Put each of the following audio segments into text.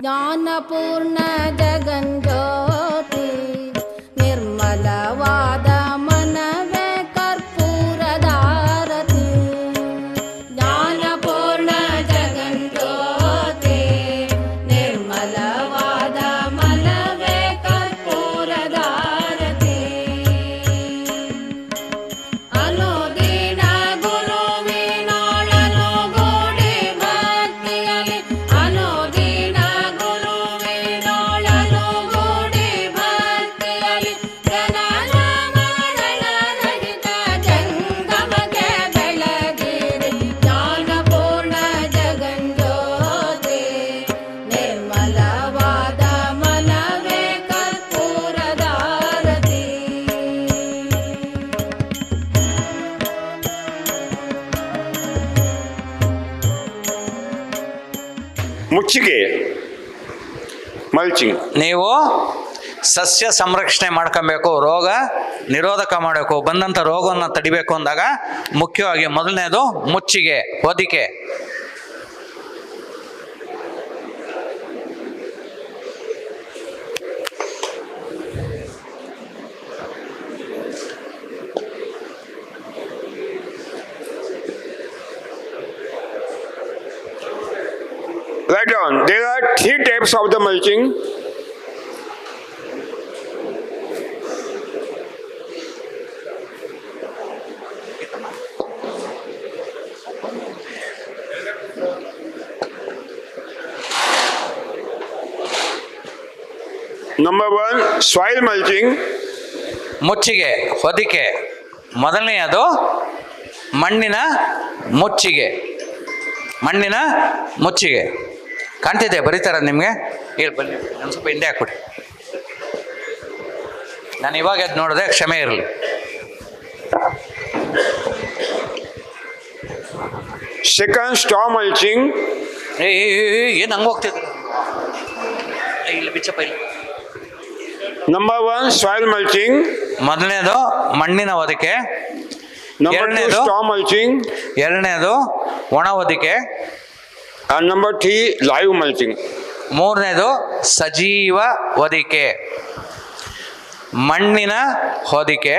ಜ್ಞಾನಪೂರ್ಣ ಜಗಂಜ್ಯೋತಿ ನಿರ್ಮಲವಾದ ಮನವೇ ಕರ್ಪೂರದಾರತಿ. ಜ್ಞಾನಪೂರ್ಣ ಜಗಂಜ್ಯೋತಿ ನಿರ್ಮಲವಾದ ಮನವೇ ಕರ್ಪೂರದಾರತಿ. ಅನುದಿನ ಗುರುವಿನೊಳನು ಗೂಡಿ ಭಕ್ತಿಯಲಿ, ಅನುದಿನ ಗುರುವಿನೊಳನು ಗೂಡಿ ಭಕ್ತಿಯಲಿ, ಜನನ ಮರಣ ರಹಿತ ಜಂಗಮಕ್ಕೆ ಬೆಳಗಿರಿ. ಜ್ಞಾನಪೂರ್ಣ ಜಗಂಜ್ಯೋತಿ ನಿರ್ಮಲವಾದ ಮನವೇ ಕರ್ಪೂರದಾರತಿ. ಮುಚ್ಚಿಗೆ ಮಲ್ಚಿಂಗ್. ನೀವು ಸಸ್ಯ ಸಂರಕ್ಷಣೆ ಮಾಡ್ಕೊಬೇಕು, ರೋಗ ನಿರೋಧಕ ಮಾಡಬೇಕು, ಬಂದಂಥ ರೋಗವನ್ನು ತಡಿಬೇಕು ಅಂದಾಗ ಮುಖ್ಯವಾಗಿ ಮೊದಲನೇದು ಮುಚ್ಚಿಗೆ, ಹೊದಿಕೆ. Write down. There are 3 types of the mulching. Number 1, soil mulching. ಮುಚ್ಚಿಗೆ, ಹೊದಿಕೆ. ಮೊದಲನೆಯದು ಮಣ್ಣಿನ ಮುಚ್ಚಿಗೆ. ಮಣ್ಣಿನ ಮುಚ್ಚಿಗೆ ಕಾಣ್ತಿದೆ, ಬರೀತಾರ ನಿಮಗೆ? ಇಲ್ಲಿ ಬನ್ನಿ, ನಾನು ಸ್ವಲ್ಪ ಹಿಂದೆ ಹಾಕ್ಬಿಡಿ. ನಾನು ಇವಾಗ ಅದು ನೋಡಿದೆ, ಕ್ಷಮೆ ಇರಲಿ. Second, straw mulching. ಏನು ಹಂಗೆ ಹೋಗ್ತಿದ್ರು? ಇಲ್ಲಿ ಬಿಚ್ಚಪ್ಪ ಇಲ್ಲಿ. Number 1, soil mulching. ಮೊದಲನೇದು ಮಣ್ಣಿನ ಹೊದಿಕೆ. Number 2, straw mulching. ಎರಡನೇದು ಒಣ ಹೊದಿಕೆ. And number 3, live mulching. ಮೂರನೇದು ಸಜೀವ ಹೊದಿಕೆ. ಮಣ್ಣಿನ ಹೊದಿಕೆ,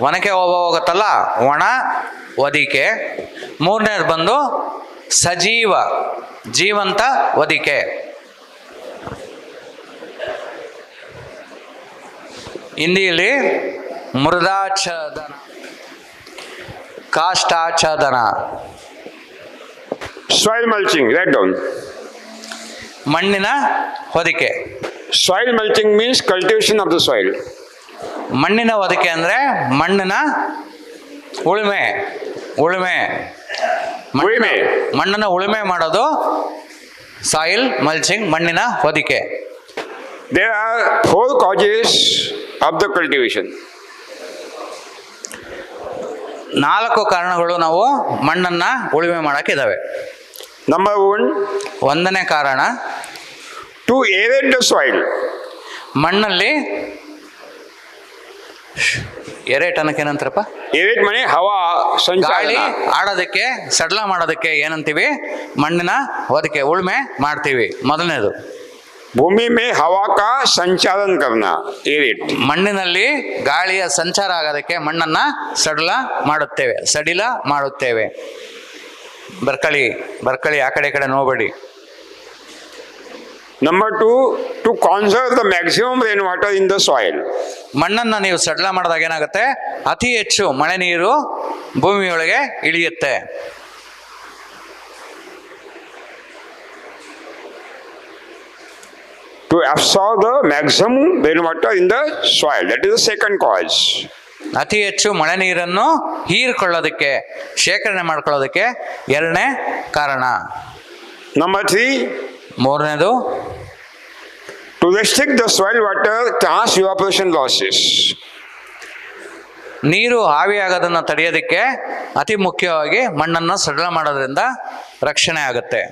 ಒಣಕ್ಕೆ ಹೋಗುತ್ತಲ್ಲ ಒಣ ಹೊದಿಕೆ. ಮೂರನೇದು ಬಂದು ಸಜೀವ, ಜೀವಂತ ಹೊದಿಕೆ. ಹಿಂದಿಯಲ್ಲಿ ಮೃದಾಚ್ಛಾದನ, ಕಾಷ್ಟಾಚ್ಛಾದನ. Soil mulching, write down. ಮಣ್ಣಿನ ಹೊದಿಕೆ. Soil mulching means cultivation of the soil. ಮಣ್ಣಿನ ಹೊದಿಕೆ ಅಂದರೆ ಮಣ್ಣಿನ ಉಳುಮೆ. ಮಣ್ಣನ್ನು ಉಳುಮೆ ಮಾಡೋದು ಸಾಯಿಲ್ ಮಲ್ಚಿಂಗ್, ಮಣ್ಣಿನ ಹೊದಿಕೆ. There are 4 causes of the cultivation. 4 ಕಾರಣಗಳು ನಾವು ಮಣ್ಣನ್ನು ಉಳುಮೆ ಮಾಡೋಕ್ಕಿದ್ದಾವೆ. Number 1, ಒಂದನೇ ಕಾರಣ to aerate the soil. ಮಣ್ಣಲ್ಲಿ ಎರೇಟ್ ಅನ್ನಕ್ಕೆ ಏನಂತಾರಪ್ಪ? Aerate ಮನೆ ಹವಾ ಗಾಳಿ ಸಂಚಾರ ಆಡೋದಕ್ಕೆ, ಸಡ್ಲ ಮಾಡೋದಕ್ಕೆ ಏನಂತೀವಿ? ಮಣ್ಣಿನ ಹೊದಿಕೆ, ಉಳುಮೆ ಮಾಡ್ತೀವಿ. ಮೊದಲನೇದು ಭೂಮಿ ಮೇ ಹವಾ ಕಾ ಸಂಚಾಲನ ಕರ್ನಾ, ಏರೇಟ್. ಮಣ್ಣಿನಲ್ಲಿ ಗಾಳಿಯ ಸಂಚಾರ ಆಗೋದಕ್ಕೆ ಮಣ್ಣನ್ನು ಸಡಿಲ ಮಾಡುತ್ತೇವೆ. ಬರ್ಕಳಿ ಆ ಕಡೆ ನೋಡಬೇಡಿ. Number 2, to conserve the maximum rainwater in the soil. ಮಣ್ಣನ್ನು ನೀವು ಸಡಿಲ ಮಾಡಿದಾಗ ಏನಾಗುತ್ತೆ? ಅತಿ ಹೆಚ್ಚು ಮಳೆ ನೀರು ಭೂಮಿಯೊಳಗೆ ಇಳಿಯುತ್ತೆ. To absorb the maximum rainwater in the soil. That is the second cause. ಅತಿ ಹೆಚ್ಚು ಮಳೆ ನೀರನ್ನು ಹೀರಿಕೊಳ್ಳೋದಕ್ಕೆ, ಶೇಖರಣೆ ಮಾಡ್ಕೊಳ್ಳೋದಕ್ಕೆ ಎರಡನೇ ಕಾರಣ. Number 3, ಮೂರನೇದು to restrict the soil water trans evaporation losses. ನೀರು ಆವಿಯಾಗೋದನ್ನು ತಡೆಯೋದಕ್ಕೆ ಅತಿ ಮುಖ್ಯವಾಗಿ ಮಣ್ಣನ್ನು ಸಡಿಲ ಮಾಡೋದ್ರಿಂದ ರಕ್ಷಣೆ ಆಗುತ್ತೆ.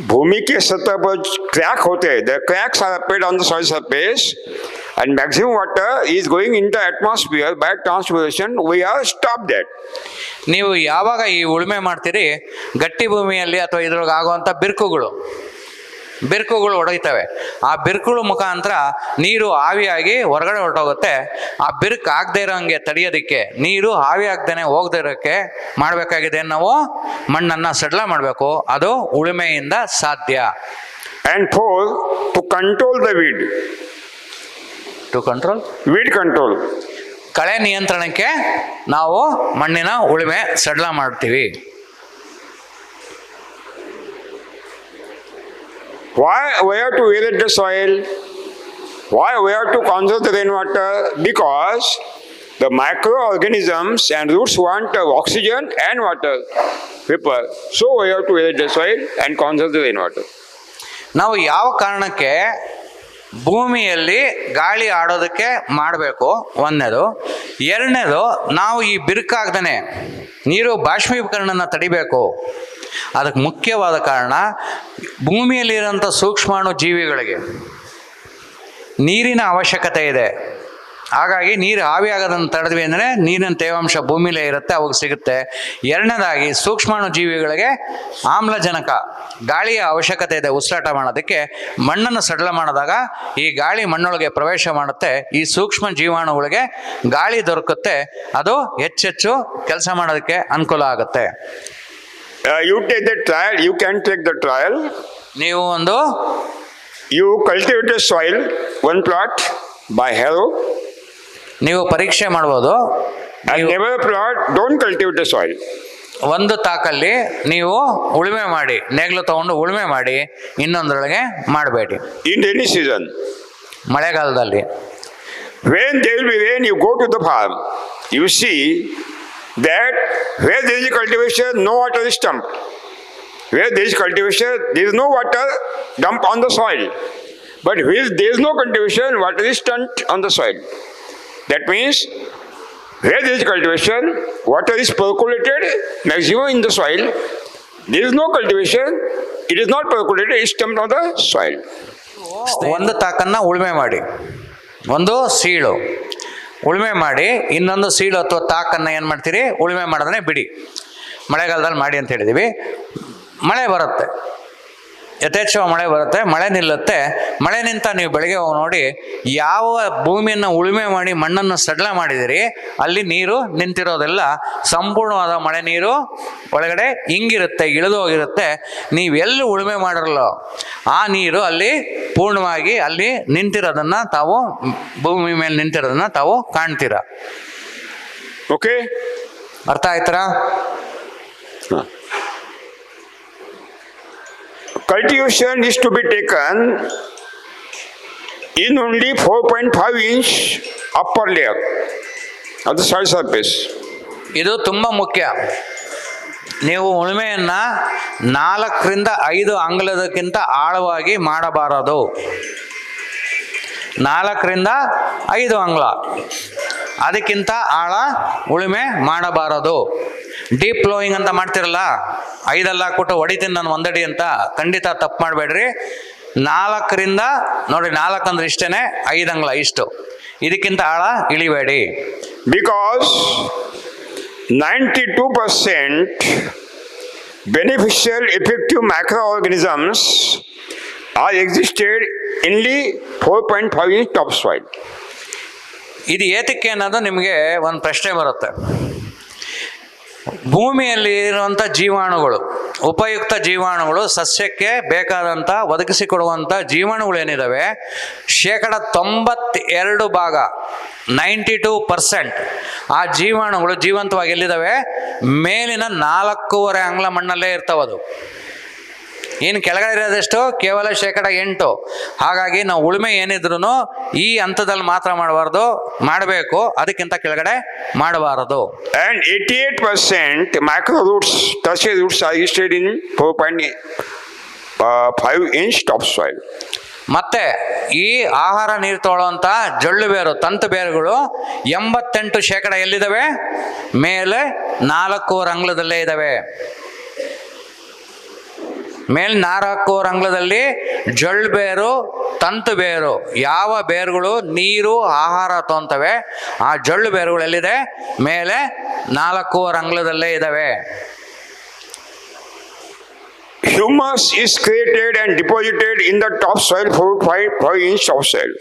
भूमि के सतह पर क्रैक होते हैं. The cracks are appeared on the soil surface and maximum water is going into atmosphere by transpiration, we have stopped that. ನೀವು ಯಾವಾಗ ಈ ಉಳುಮೆ ಮಾಡ್ತೀರಿ, ಗಟ್ಟಿ ಭೂಮಿಯಲ್ಲಿ ಅಥವಾ ಇದ್ರೊಳಗೆ ಆಗುವಂಥ ಬಿರುಕುಗಳು ಹೊಡೆಯುತ್ತವೆ. ಆ ಬಿರುಕುಗಳ ಮುಖಾಂತರ ನೀರು ಆವಿಯಾಗಿ ಹೊರಗಡೆ ಹೊರಟೋಗುತ್ತೆ. ಆ ಬಿರುಕು ಆಗದೆ ಇರೋಂಗೆ ತಡೆಯೋದಕ್ಕೆ, ನೀರು ಆವಿ ಆಗದೇನೆ ಹೋಗದೆ ಇರೋಕ್ಕೆ ಮಾಡಬೇಕಾಗಿದೆ, ನಾವು ಮಣ್ಣನ್ನು ಸಡಿಲ ಮಾಡಬೇಕು. ಅದು ಉಳುಮೆಯಿಂದ ಸಾಧ್ಯ. And four, to control the weed. Weed control. ಕಳೆ ನಿಯಂತ್ರಣಕ್ಕೆ ನಾವು ಮಣ್ಣಿನ ಉಳುಮೆ ಸಡಿಲ ಮಾಡ್ತೀವಿ. Why we have to irrigate the soil? Why we have to conserve the rainwater? Because the microorganisms and roots want oxygen and water vapor. So we have to irrigate the soil and conserve the rainwater. ನಾವು ಯಾವ ಕಾರಣಕ್ಕೆ ಭೂಮಿಯಲ್ಲಿ ಗಾಳಿ ಆಡೋದಕ್ಕೆ ಮಾಡಬೇಕು, ಒಂದನೇದು. ಎರಡನೇದು, ನಾವು ಈ ಬಿರುಕಾಗ್ದೇ ನೀರು ಬಾಷ್ಪೀಕರಣನ ತಡಿಬೇಕು. ಅದಕ್ಕೆ ಮುಖ್ಯವಾದ ಕಾರಣ, ಭೂಮಿಯಲ್ಲಿರೋಂಥ ಸೂಕ್ಷ್ಮಾಣು ಜೀವಿಗಳಿಗೆ ನೀರಿನ ಅವಶ್ಯಕತೆ ಇದೆ. ಹಾಗಾಗಿ ನೀರು ಆವಿಯಾಗೋದನ್ನು ತಡೆದ್ವಿ ಅಂದರೆ ನೀರಿನ ತೇವಾಂಶ ಭೂಮಿಲೇ ಇರುತ್ತೆ, ಅವಾಗ ಸಿಗುತ್ತೆ. ಎರಡನೇದಾಗಿ, ಸೂಕ್ಷ್ಮಾಣು ಜೀವಿಗಳಿಗೆ ಆಮ್ಲಜನಕ, ಗಾಳಿಯ ಅವಶ್ಯಕತೆ ಇದೆ ಉಸಿರಾಟ ಮಾಡೋದಕ್ಕೆ. ಮಣ್ಣನ್ನು ಸಡಿಲ ಮಾಡಿದಾಗ ಈ ಗಾಳಿ ಮಣ್ಣೊಳಗೆ ಪ್ರವೇಶ ಮಾಡುತ್ತೆ, ಈ ಸೂಕ್ಷ್ಮ ಜೀವಾಣುಗಳಿಗೆ ಗಾಳಿ ದೊರಕುತ್ತೆ, ಅದು ಹೆಚ್ಚೆಚ್ಚು ಕೆಲಸ ಮಾಡೋದಕ್ಕೆ ಅನುಕೂಲ ಆಗುತ್ತೆ. You take the trial, you can take the trial. ನೀವು You cultivate the soil, one plot by harrow. ನೀವು ಪರೀಕ್ಷೆ ಮಾಡ್ಬೋದು. And never plot, don't cultivate the soil. ಒಂದು ತಾಕಲ್ಲಿ ನೀವು ಉಳುಮೆ ಮಾಡಿ, ನೇಗ್ಲು ತಗೊಂಡು ಉಳುಮೆ ಮಾಡಿ, ಇನ್ನೊಂದರೊಳಗೆ ಮಾಡಬೇಡಿ. In rainy season, ಮಳೆಗಾಲದಲ್ಲಿ when there will be rain, you go to the farm. You see that where there is cultivation, no water is dumped. Where there is cultivation, there is no water dumped on the soil. But where there is no cultivation, water is dumped on the soil. That means where there is cultivation, water is percolated maximum in the soil. There is no cultivation, it is not percolated, it is dumped on the soil. ಒಂದು ತಾಕನ್ನ ಉಳುಮೆ ಮಾಡಿ, ಒಂದು ಸೀಳು ಉಳುಮೆ ಮಾಡಿ, ಇನ್ನೊಂದು ಸೀಳು ಅಥವಾ ತಾಕನ್ನು ಏನು ಮಾಡ್ತೀರಿ, ಉಳುಮೆ ಮಾಡೋದನ್ನೇ ಬಿಡಿ. ಮಳೆಗಾಲದಲ್ಲಿ ಮಾಡಿ ಅಂತ ಹೇಳಿದ್ದೀವಿ. ಮಳೆ ಬರುತ್ತೆ, ಯಥೇಚ್ಛ ಮಳೆ ಬರುತ್ತೆ, ಮಳೆ ನಿಲ್ಲುತ್ತೆ. ಮಳೆ ನಿಂತ ನೀವು ಬೆಳಗ್ಗೆ ಹೋಗಿ ನೋಡಿ, ಯಾವ ಭೂಮಿಯನ್ನು ಉಳುಮೆ ಮಾಡಿ ಮಣ್ಣನ್ನು ಸಡಿಲ ಮಾಡಿದಿರಿ, ಅಲ್ಲಿ ನೀರು ನಿಂತಿರೋದೆಲ್ಲ ಸಂಪೂರ್ಣವಾದ ಮಳೆ ನೀರು ಒಳಗಡೆ ಹಿಂಗಿರುತ್ತೆ, ಇಳಿದು ಹೋಗಿರುತ್ತೆ. ನೀವೆಲ್ಲಿ ಉಳುಮೆ ಮಾಡಿರಲ್ಲೋ ಆ ನೀರು ಅಲ್ಲಿ ಪೂರ್ಣವಾಗಿ ಅಲ್ಲಿ ನಿಂತಿರೋದನ್ನು ತಾವು, ಭೂಮಿ ಮೇಲೆ ನಿಂತಿರೋದನ್ನು ತಾವು ಕಾಣ್ತೀರ. ಓಕೆ, ಅರ್ಥ ಆಯ್ತರಾ? Cultivation is to be taken in only 4.5 inch upper layer of the soil surface. ಇದು ತುಂಬ ಮುಖ್ಯ. ನೀವು ಉಳುಮೆಯನ್ನು 4ರಿಂದ 5 ಅಂಗುಲದಕ್ಕಿಂತ ಆಳವಾಗಿ ಮಾಡಬಾರದು. 4ರಿಂದ 5 ಅಂಗುಲ, ಅದಕ್ಕಿಂತ ಆಳ ಉಳುಮೆ ಮಾಡಬಾರದು. ಡೀಪ್ ಫ್ಲೋಯಿಂಗ್ ಅಂತ ಮಾಡ್ತಿರಲ್ಲ, 5 ಹಾಕ್ಬಿಟ್ಟು ಹೊಡಿತೀನಿ ನಾನು ಒಂದಡಿ ಅಂತ, ಖಂಡಿತ ತಪ್ಪು ಮಾಡಬೇಡ್ರಿ. 4ರಿಂದ ನೋಡಿ, 4 ಅಂದ್ರೆ ಇಷ್ಟೇನೆ, 5 ಅಂಗುಲ ಇಷ್ಟು, ಇದಕ್ಕಿಂತ ಆಳ ಇಳಿಬೇಡಿ. Because 92% beneficial effective microorganisms are existed in the 4.5 inch topsoil. ಇದು ಏತಕ್ಕೆ ಅನ್ನೋದು ನಿಮಗೆ ಒಂದು ಪ್ರಶ್ನೆ ಬರುತ್ತೆ. ಭೂಮಿಯಲ್ಲಿ ಇರುವಂಥ ಜೀವಾಣುಗಳು, ಉಪಯುಕ್ತ ಜೀವಾಣುಗಳು, ಸಸ್ಯಕ್ಕೆ ಬೇಕಾದಂಥ ಒದಗಿಸಿಕೊಡುವಂಥ ಜೀವಾಣುಗಳು ಏನಿದ್ದಾವೆ, 92% 92% ಆ ಜೀವಾಣುಗಳು ಜೀವಂತವಾಗಿ ಎಲ್ಲಿದ್ದಾವೆ, ಮೇಲಿನ 4.5 ಅಂಗುಲ ಮಣ್ಣಲ್ಲೇ ಇರ್ತಾವದು. ಇನ್ನು ಕೆಳಗಡೆ ಇರೋದೆಷ್ಟು, ಕೇವಲ 8%. ಹಾಗಾಗಿ ನಾವು ಉಳುಮೆ ಏನಿದ್ರು ಈ ಹಂತದಲ್ಲಿ ಮಾತ್ರ ಮಾಡಬಾರ್ದು, ಮಾಡಬೇಕು, ಅದಕ್ಕಿಂತ ಕೆಳಗಡೆ ಮಾಡಬಾರದು. And 88% micro roots, tertiary roots are existed in 4.5 inch topsoil. ಮತ್ತೆ ಈ ಆಹಾರ ನೀರು ತೊಗೊಳ್ಳುವಂಥ ಜೊಳ್ಳು ಬೇರು, ತಂತು ಬೇರುಗಳು 88% ಎಲ್ಲಿದ್ದಾವೆ, ಮೇಲೆ 4.5 ಅಂಗುಲದಲ್ಲೇ ಇದ್ದಾವೆ. ಮೇಲ್ 4 ಅಂಗ್ಲದಲ್ಲಿ ಜೊಳ್ಳು ಬೇರು, ತಂತು ಬೇರು. ಯಾವ ಬೇರುಗಳು ನೀರು ಆಹಾರ ತೊಂತವೆ ಆ ಜೊಳ್ಳು ಬೇರುಗಳು ಎಲ್ಲಿದೆ? ಮೇಲೆ 4 ಅಂಗ್ಲದಲ್ಲೇ ಇದ್ದಾವೆ. Humus is created and deposited in the topsoil, 5 inch topsoil.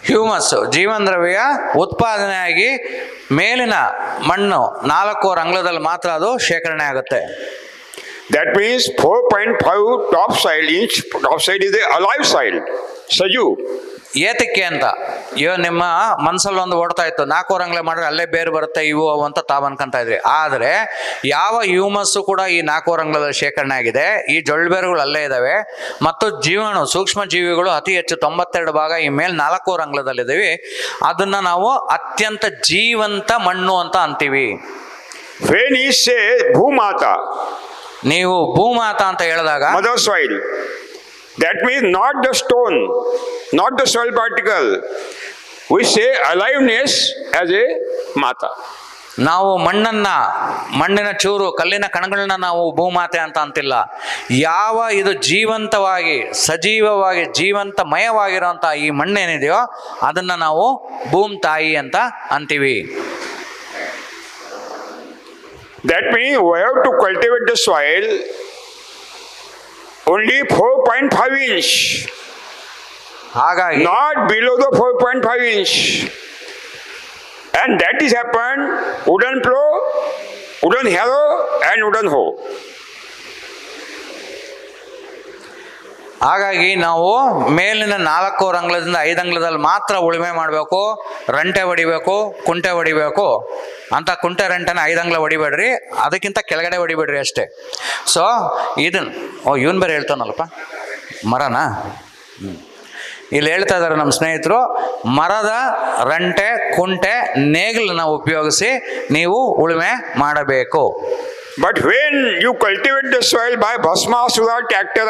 Humus ಜೀವನ ದ್ರವ್ಯ ಉತ್ಪಾದನೆಯಾಗಿ ಮೇಲಿನ ಮಣ್ಣು 4 ಅಂಗ್ಲದಲ್ಲಿ ಮಾತ್ರ ಅದು ಶೇಖರಣೆ ಆಗುತ್ತೆ. That means 4.5 topsoil inch topsoil is the alive soil. Saju. ಏತಕ್ಕೆ ಅಂತ ನಿಮ್ಮ ಮನಸ್ಸಲ್ಲಿ ಒಂದು ಓಡ್ತಾ ಇತ್ತು, 4 ಅಂಗ್ಲ ಮಾಡಿದ್ರೆ ಅಲ್ಲೇ ಬೇರೆ ಬರುತ್ತೆ ಇವು ಅವು ಅಂತ ತಾವು ಅನ್ಕೊಂತ ಇದ್ರಿ. ಆದರೆ ಯಾವ ಹ್ಯೂಮಸ್ಸು ಕೂಡ ಈ 4 ಅಂಗ್ಲದಲ್ಲಿ ಶೇಖರಣೆ ಆಗಿದೆ. ಈ ಜೊಳ್ಳು ಬೇರುಗಳು ಅಲ್ಲೇ ಇದ್ದಾವೆ ಮತ್ತು ಜೀವಾಣು ಸೂಕ್ಷ್ಮ ಜೀವಿಗಳು ಅತಿ ಹೆಚ್ಚು 92 ಭಾಗ ಈ ಮೇಲ್ 4 ಅಂಗ್ಲದಲ್ಲಿದ್ದೀವಿ. ಅದನ್ನ ನಾವು ಅತ್ಯಂತ ಜೀವಂತ ಮಣ್ಣು ಅಂತ ಅಂತೀವಿ. When he says Bhumata, ನೀವು ಭೂಮಾತಾ ಅಂತ ಹೇಳಿದಾಗ mother soil, that means not the stone, not the soil particle. We say aliveness as a mata. ನಾವು ಮಣ್ಣಿನ ಚೂರು ಕಲ್ಲಿನ ಕಣಗಳನ್ನ ನಾವು ಭೂಮಾತೆ ಅಂತ ಅಂತಿಲ್ಲ. ಯಾವ ಇದು ಜೀವಂತವಾಗಿ ಸಜೀವವಾಗಿ ಜೀವಂತಮಯವಾಗಿರುವಂಥ ಈ ಮಣ್ಣೇನಿದೆಯೋ ಅದನ್ನ ನಾವು ಭೂಮ್ ತಾಯಿ ಅಂತ ಅಂತೀವಿ. That means we have to cultivate the soil only 4.5 inch, ಹಾಗಾಗಿ not below the 4.5 inch. And that is happened wooden plow, wooden harrow and wooden hoe. ಹಾಗಾಗಿ ನಾವು ಮೇಲಿನ 4 ಅಂಗ್ಲದಿಂದ 5 ಅಂಗ್ಲದಲ್ಲಿ ಮಾತ್ರ ಉಳುಮೆ ಮಾಡಬೇಕು, ರಂಟೆ ಹೊಡಿಬೇಕು, ಕುಂಟೆ ಹೊಡಿಬೇಕು ಅಂತ. ಕುಂಟೆ ರಂಟೆನ 5 ಅಂಗ್ಲ ಹೊಡಿಬೇಡ್ರಿ, ಅದಕ್ಕಿಂತ ಕೆಳಗಡೆ ಹೊಡಿಬೇಡ್ರಿ ಅಷ್ಟೇ. ಸೊ ಇದನ್ನು ಇವನ್ ಬೇರೆ ಹೇಳ್ತಾನಲ್ಪ ಮರನಾ. ಇಲ್ಲಿ ಹೇಳ್ತಾ ಇದ್ದಾರೆ ನಮ್ಮ ಸ್ನೇಹಿತರು, ಮರದ ರಂಟೆ ಕುಂಟೆ ನೇಗಿಲನ್ನ ಉಪಯೋಗಿಸಿ ನೀವು ಉಳುಮೆ ಮಾಡಬೇಕು. But when you cultivate the soil by Bhasmasura tractor,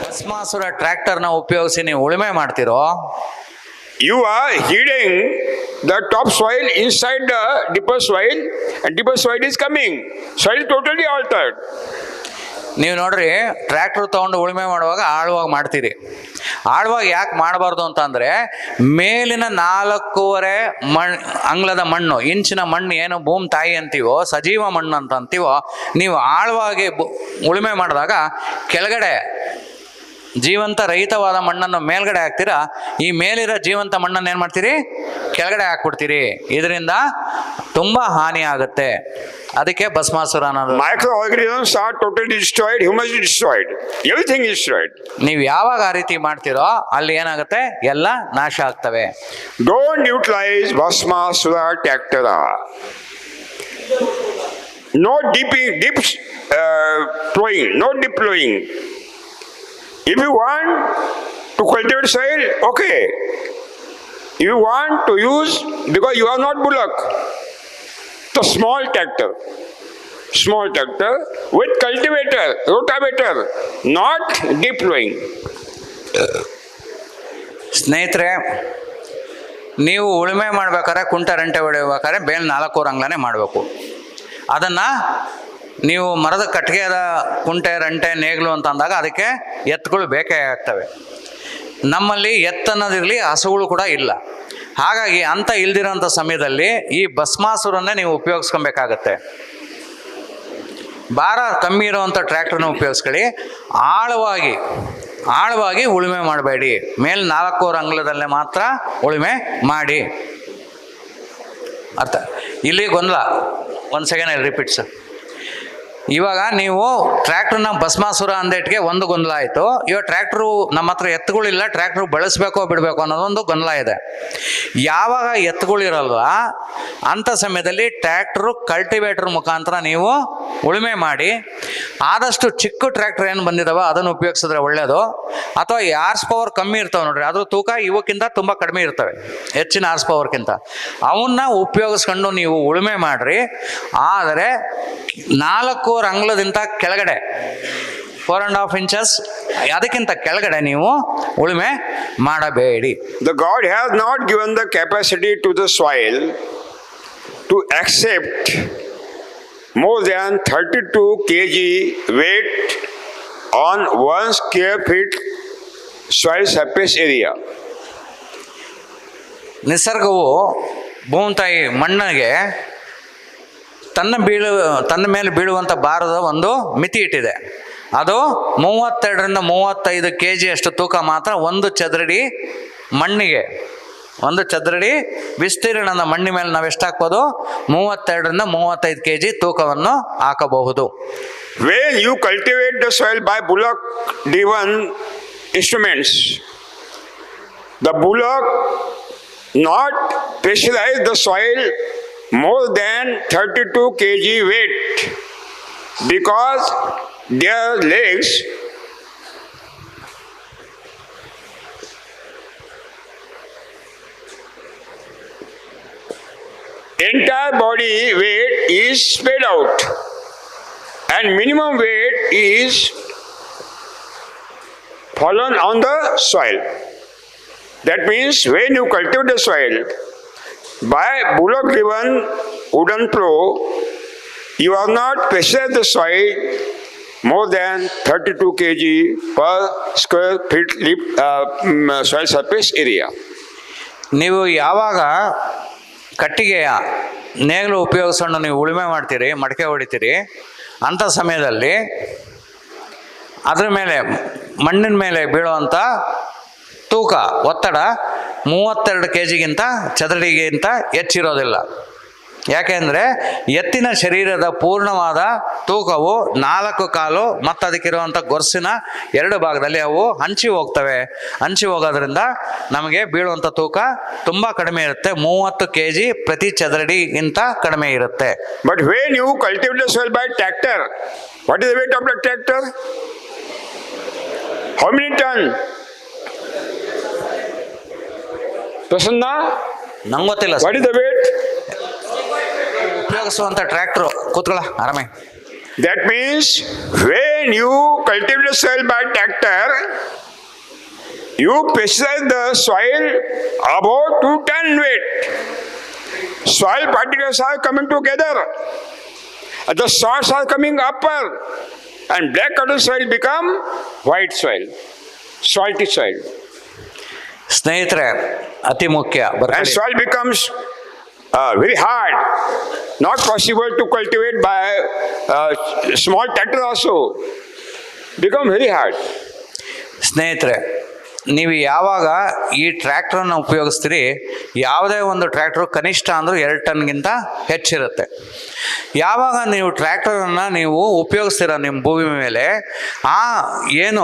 Bhasmasura ಟ್ರ್ಯಾಕ್ಟರ್ನ ಉಪಯೋಗಿಸಿ ನೀವು ಉಳುಮೆ ಮಾಡ್ತಿರೋ, you are heating the top soil inside the deeper soil, and deeper soil is coming. Soil is totally altered. ನೀವು ನೋಡ್ರಿ, ಟ್ರ್ಯಾಕ್ಟರ್ ತೊಗೊಂಡು ಉಳುಮೆ ಮಾಡುವಾಗ ಆಳವಾಗಿ ಮಾಡ್ತೀರಿ. ಆಳವಾಗಿ ಯಾಕೆ ಮಾಡಬಾರ್ದು ಅಂತಂದರೆ, ಮೇಲಿನ 4.5 ಅಂಗ್ಲದ ಮಣ್ಣು, ಇಂಚಿನ ಮಣ್ಣು ಏನು ಭೂಮಿ ತಾಯಿ ಅಂತೀವೋ, ಸಜೀವ ಮಣ್ಣು ಅಂತ ಅಂತೀವೋ, ನೀವು ಆಳವಾಗಿ ಉಳುಮೆ ಮಾಡಿದಾಗ ಕೆಳಗಡೆ ಜೀವಂತ ರಹಿತವಾದ ಮಣ್ಣನ್ನು ಮೇಲ್ಗಡೆ ಹಾಕ್ತೀರಾ, ಈ ಮೇಲಿರೋ ಜೀವಂತ ಮಣ್ಣನ್ನು ಏನು ಮಾಡ್ತೀರಿ? ಕೆಳಗಡೆ ಹಾಕ್ಬಿಡ್ತೀರಿ. ಇದರಿಂದ ತುಂಬ ಹಾನಿ ಆಗುತ್ತೆ. ಅದಕ್ಕೆ ಭಸ್ಮಾಸುರ ಅನ್ನೋದು. Microorganisms are totally destroyed, humans is destroyed, everything is destroyed. ನೀವು ಯಾವಾಗ ಆ ರೀತಿ ಮಾಡ್ತೀರೋ ಅಲ್ಲಿ ಏನಾಗುತ್ತೆ? ಎಲ್ಲ ನಾಶ ಆಗ್ತವೆ. Don't utilize Bhasmasura tractor. No deep plowing, no deep plowing. If you want to cultivate soil, okay. If you want to use, because you are not bullock, the small tractor with cultivator, rotavator, not deep plowing. ಸ್ನೇಹಿತರೆ, ನೀವು ಉಳುಮೆ ಮಾಡ್ಬೇಕಾದ್ರೆ ಕುಂಟೆ ರಂಟೆ ಹೊಡೆಯಬೇಕಾದ್ರೆ bale 4 ಅಂಗ್ಲನೇ ಮಾಡಬೇಕು. ಅದನ್ನು ನೀವು ಮರದ ಕಟ್ಟಿಗೆದ ಕುಂಟೆ ರಂಟೆ ನೇಗಿಲು ಅಂತ ಅಂದಾಗ ಅದಕ್ಕೆ ಎತ್ತುಗಳು ಬೇಕೇ ಆಗ್ತವೆ. ನಮ್ಮಲ್ಲಿ ಎತ್ತನ್ನೋದಿರಲಿ, ಹಸುಗಳು ಕೂಡ ಇಲ್ಲ. ಹಾಗಾಗಿ ಅಂತ ಇಲ್ದಿರೋಂಥ ಸಮಯದಲ್ಲಿ ಈ ಭಸ್ಮಾಸುರನ್ನೇ ನೀವು ಉಪಯೋಗಿಸ್ಕೊಬೇಕಾಗತ್ತೆ. ಭಾರ ಕಮ್ಮಿ ಇರೋವಂಥ ಟ್ರ್ಯಾಕ್ಟರ್ನ ಉಪಯೋಗಿಸ್ಕೊಳ್ಳಿ. ಆಳವಾಗಿ ಉಳುಮೆ ಮಾಡಬೇಡಿ. ಮೇಲೆ 4 ಅಂಗ್ಲದಲ್ಲೇ ಮಾತ್ರ ಉಳುಮೆ ಮಾಡಿ. ಅರ್ಥ? ಇಲ್ಲಿ ಗೊಂದಲ. 1 ಸೆಕೆಂಡ್ ರಿಪೀಟ್ಸ್. ಇವಾಗ ನೀವು ಟ್ರ್ಯಾಕ್ಟರ್ನ ಭಸ್ಮಾಸುರ ಅಂದೇಟ್ಗೆ ಒಂದು ಗೊಂದಲ ಆಯಿತು. ಇವಾಗ ಟ್ರ್ಯಾಕ್ಟ್ರು ನಮ್ಮ ಹತ್ರ ಎತ್ತುಗಳಿಲ್ಲ, ಟ್ರ್ಯಾಕ್ಟ್ರು ಬಳಸಬೇಕೋ ಬಿಡಬೇಕು ಅನ್ನೋದೊಂದು ಗೊಂದಲ ಇದೆ. ಯಾವಾಗ ಎತ್ತುಗಳಿರಲ್ವ ಅಂಥ ಸಮಯದಲ್ಲಿ ಟ್ರ್ಯಾಕ್ಟ್ರು ಕಲ್ಟಿವೇಟರ್ ಮುಖಾಂತರ ನೀವು ಉಳುಮೆ ಮಾಡಿ. ಆದಷ್ಟು ಚಿಕ್ಕ ಟ್ರ್ಯಾಕ್ಟರ್ ಏನು ಬಂದಿದ್ದಾವೆ ಅದನ್ನು ಉಪಯೋಗಿಸಿದ್ರೆ ಒಳ್ಳೆಯದು. ಅಥವಾ ಈ ಹಾರ್ಸ್ ಪವರ್ ಕಮ್ಮಿ ಇರ್ತಾವೆ ನೋಡ್ರಿ, ಅದ್ರ ತೂಕ ಇವಕ್ಕಿಂತ ತುಂಬ ಕಡಿಮೆ ಇರ್ತವೆ, ಹೆಚ್ಚಿನ ಹಾರ್ಸ್ ಪವರ್ಗಿಂತ. ಅವನ್ನ ಉಪಯೋಗಿಸ್ಕೊಂಡು ನೀವು ಉಳುಮೆ ಮಾಡಿರಿ. ಆದರೆ 4 ಅಂಗ್ಲದಿಂದ ಕೆಳಗಡೆ 4.5 inches ಅದಕ್ಕಿಂತ ಕೆಳಗಡೆ ನೀವು ಉಳುಮೆ ಮಾಡಬೇಡಿ. The God has not given the capacity to the soil to accept more than 32 kg weight on 1 square feet soil surface area. ನಿಸರ್ಗವು ಭೂಮಿತಾಯಿ ಮಣ್ಣಿಗೆ ತನ್ನ ಮೇಲೆ ಬೀಳುವಂಥ ಭಾರದ ಒಂದು ಮಿತಿ ಇಟ್ಟಿದೆ. ಅದು 32ರಿಂದ 35 kg ಅಷ್ಟು ತೂಕ ಮಾತ್ರ ಒಂದು ಚದರಡಿ ಮಣ್ಣಿಗೆ, ಒಂದು ಚದರಡಿ ವಿಸ್ತೀರ್ಣದ ಮಣ್ಣಿನ ಮೇಲೆ ನಾವು ಎಷ್ಟು ಹಾಕ್ಬೋದು? 32ರಿಂದ 35 kg ತೂಕವನ್ನು ಹಾಕಬಹುದು. When you cultivate the soil by bullock driven instruments, the bullock not pressurize the soil more than 32 kg weight because their legs entire body weight is spread out and minimum weight is fallen on the soil. That means when you cultivate the soil by bullock driven wooden plow, you are not pressure the soil more than 32 kg per square feet soil surface area. ನೀವು ಯಾವಾಗ ಕಟ್ಟಿಗೆಯ ನೇಗಿಲು ಉಪಯೋಗಿಸ್ಕೊಂಡು ನೀವು ಉಳುಮೆ ಮಾಡ್ತೀರಿ, ಮಡಕೆ ಹೊಡಿತೀರಿ, ಅಂಥ ಸಮಯದಲ್ಲಿ ಅದ್ರ ಮೇಲೆ ಮಣ್ಣಿನ ಮೇಲೆ ಬೀಳುವಂಥ ತೂಕ ಒತ್ತಡ 32 kgಗಿಂತ ಚದರಡಿಗಿಂತ ಹೆಚ್ಚಿರೋದಿಲ್ಲ. ಯಾಕೆಂದರೆ ಎತ್ತಿನ ಶರೀರದ ಪೂರ್ಣವಾದ ತೂಕವು 4 ಕಾಲು ಮತ್ತು ಅದಕ್ಕಿರುವಂಥ ಗೊರಸಿನ 2 ಭಾಗದಲ್ಲಿ ಅವು ಹಂಚಿ ಹೋಗ್ತವೆ. ಹಂಚಿ ಹೋಗೋದ್ರಿಂದ ನಮಗೆ ಬೀಳುವಂಥ ತೂಕ ತುಂಬ ಕಡಿಮೆ ಇರುತ್ತೆ, 30 kg ಪ್ರತಿ ಚದರಡಿಗಿಂತ ಕಡಿಮೆ ಇರುತ್ತೆ. But when you cultivate the soil by tractor, what is the weight of the tractor? How many ton? Prasanna, ನಂಗೆ ಗೊತ್ತಿಲ್ಲ what is the weight? ಉಪಯೋಗಿಸುವಂಥ ಟ್ರ್ಯಾಕ್ಟ್ರು ಕೂತ್ಕೊಳ್ಳ ಆರಾಮೆ. That means when you cultivate the soil by tractor, you pressurize the soil about 2 ton weight. Soil particles are coming together. The salts are coming upper, and black cotton soil become white soil, salty soil. ಸ್ನೇಹಿತರೆ, ಅತಿ ಮುಖ್ಯ And ಬರ್ಕೊಳ್ಳಿ. soil becomes very hard. Not possible to cultivate by small tractor also. Become very hard. ಸ್ನೇಹಿತರೆ, ನೀವು ಯಾವಾಗ ಈ ಟ್ರ್ಯಾಕ್ಟ್ರನ್ನು ಉಪಯೋಗಿಸ್ತೀರಿ, ಯಾವುದೇ ಒಂದು ಟ್ರ್ಯಾಕ್ಟ್ರು ಕನಿಷ್ಠ ಅಂದರೂ 2 ಟನ್ಗಿಂತ ಹೆಚ್ಚಿರುತ್ತೆ. ಯಾವಾಗ ನೀವು ಟ್ರ್ಯಾಕ್ಟರನ್ನು ನೀವು ಉಪಯೋಗಿಸ್ತೀರ ನಿಮ್ಮ ಭೂಮಿ ಮೇಲೆ, ಆ ಏನು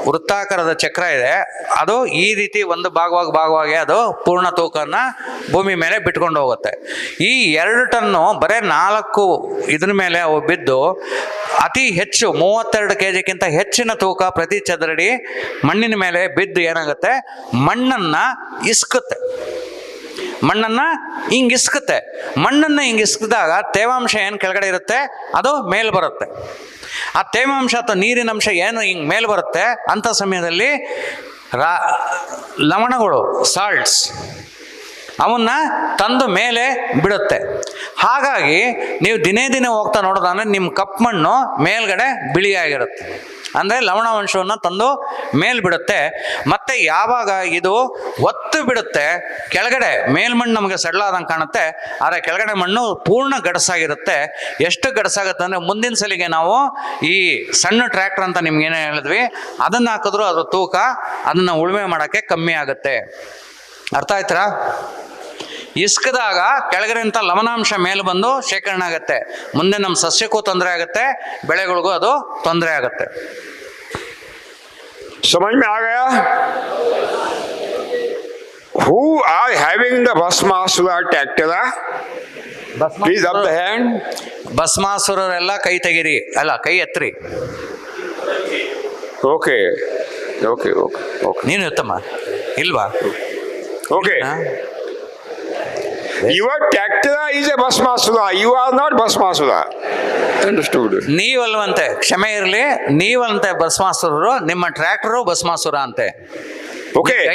ವೃತ್ತಾಕಾರದ ಚಕ್ರ ಇದೆ ಅದು ಈ ರೀತಿ ಒಂದು ಭಾಗವಾಗಿ ಅದು ಪೂರ್ಣ ತೂಕನ ಭೂಮಿ ಮೇಲೆ ಬಿಟ್ಕೊಂಡು ಹೋಗುತ್ತೆ. ಈ 2 ಟನ್ನು ಬರೀ 4 ಇದ್ರ ಮೇಲೆ ಅವು ಬಿದ್ದು ಅತಿ ಹೆಚ್ಚು 32 kgಕ್ಕಿಂತ ಹೆಚ್ಚಿನ ತೂಕ ಪ್ರತಿ ಚದರಡಿ ಮಣ್ಣಿನ ಮೇಲೆ ಬಿದ್ದು ಏನಾಗುತ್ತೆ, ಮಣ್ಣನ್ನು ಇಸ್ಕುತ್ತೆ. ಮಣ್ಣನ್ನು ಹಿಂಗೆ ಇಸ್ಕುತ್ತೆ. ಮಣ್ಣನ್ನು ಹಿಂಗೆ ಇಸ್ಕಿದಾಗ ತೇವಾಂಶ ಏನು ಕೆಳಗಡೆ ಇರುತ್ತೆ ಅದು ಮೇಲೆ ಬರುತ್ತೆ. ಆ ತೇವಾಂಶ ಅಥವಾ ನೀರಿನಂಶ ಏನು ಹಿಂಗೆ ಮೇಲೆ ಬರುತ್ತೆ ಅಂಥ ಸಮಯದಲ್ಲಿ ಲವಣಗಳು, ಸಾಲ್ಟ್ಸ್, ಅವನ್ನ ತಂದು ಮೇಲೆ ಬಿಡುತ್ತೆ. ಹಾಗಾಗಿ ನೀವು ದಿನೇ ದಿನೇ ಹೋಗ್ತಾ ನೋಡೋದಂದ್ರೆ ನಿಮ್ಮ ಕಪ್ಪು ಮಣ್ಣು ಮೇಲ್ಗಡೆ ಬಿಳಿಯಾಗಿರುತ್ತೆ. ಅಂದರೆ ಲವಣಾಂಶವನ್ನು ತಂದು ಮೇಲ್ ಬಿಡುತ್ತೆ. ಮತ್ತು ಯಾವಾಗ ಇದು ಒತ್ತು ಬಿಡುತ್ತೆ ಕೆಳಗಡೆ, ಮೇಲ್ಮಣ್ಣು ನಮಗೆ ಸಡ್ಲಾದಂಗೆ ಕಾಣುತ್ತೆ, ಆದರೆ ಕೆಳಗಡೆ ಮಣ್ಣು ಪೂರ್ಣ ಗಡಸಾಗಿರುತ್ತೆ. ಎಷ್ಟು ಗಡಸಾಗುತ್ತೆ ಅಂದರೆ ಮುಂದಿನ ಸಲಿಗೆ ನಾವು ಈ ಸಣ್ಣ ಟ್ರ್ಯಾಕ್ಟರ್ ಅಂತ ನಿಮ್ಗೆ ಏನೇ ಹೇಳಿದ್ವಿ, ಅದನ್ನು ಹಾಕಿದ್ರು ಅದ್ರ ತೂಕ ಅದನ್ನು ಉಳುಮೆ ಮಾಡೋಕ್ಕೆ ಕಮ್ಮಿ ಆಗುತ್ತೆ. ಅರ್ಥ ಆಯ್ತಾ? ಇಸ್ಕದಾಗ ಕೆಳಗಡೆಂತ ಲವಣಾಂಶ ಮೇಲೆ ಬಂದು ಶೇಖರಣೆ ಆಗುತ್ತೆ. ಮುಂದೆ ನಮ್ಮ ಸಸ್ಯಕ್ಕೂ ತೊಂದರೆ ಆಗುತ್ತೆ, ಬೆಳೆಗಳಿಗೂ ಅದು ತೊಂದರೆ ಆಗುತ್ತೆ. समझ में आ गया? Who are having the Bhasmasura tractor? Please up the hand. ಭಸ್ಮಾಸುರರೆಲ್ಲ ಕೈ ತೆಗಿರಿ, ಅಲ್ಲ ಕೈ ಎತ್ತರಿ. Okay. ನೀನು ಎತ್ತಮ್ಮ, ಇಲ್ವಾ? Okay. Your tractor is a Bhasmasura. You are not Bhasmasura. Understood? ನೀವಲ್ವಂತೆ, ಕ್ಷಮೆ ಇರಲಿ, ನೀವಂತೆ ಭಸ್ಮಾಸುರರು, ನಿಮ್ಮ ಟ್ರ್ಯಾಕ್ಟರು ಭಸ್ಮಾಸುರ ಅಂತೆ. Okay.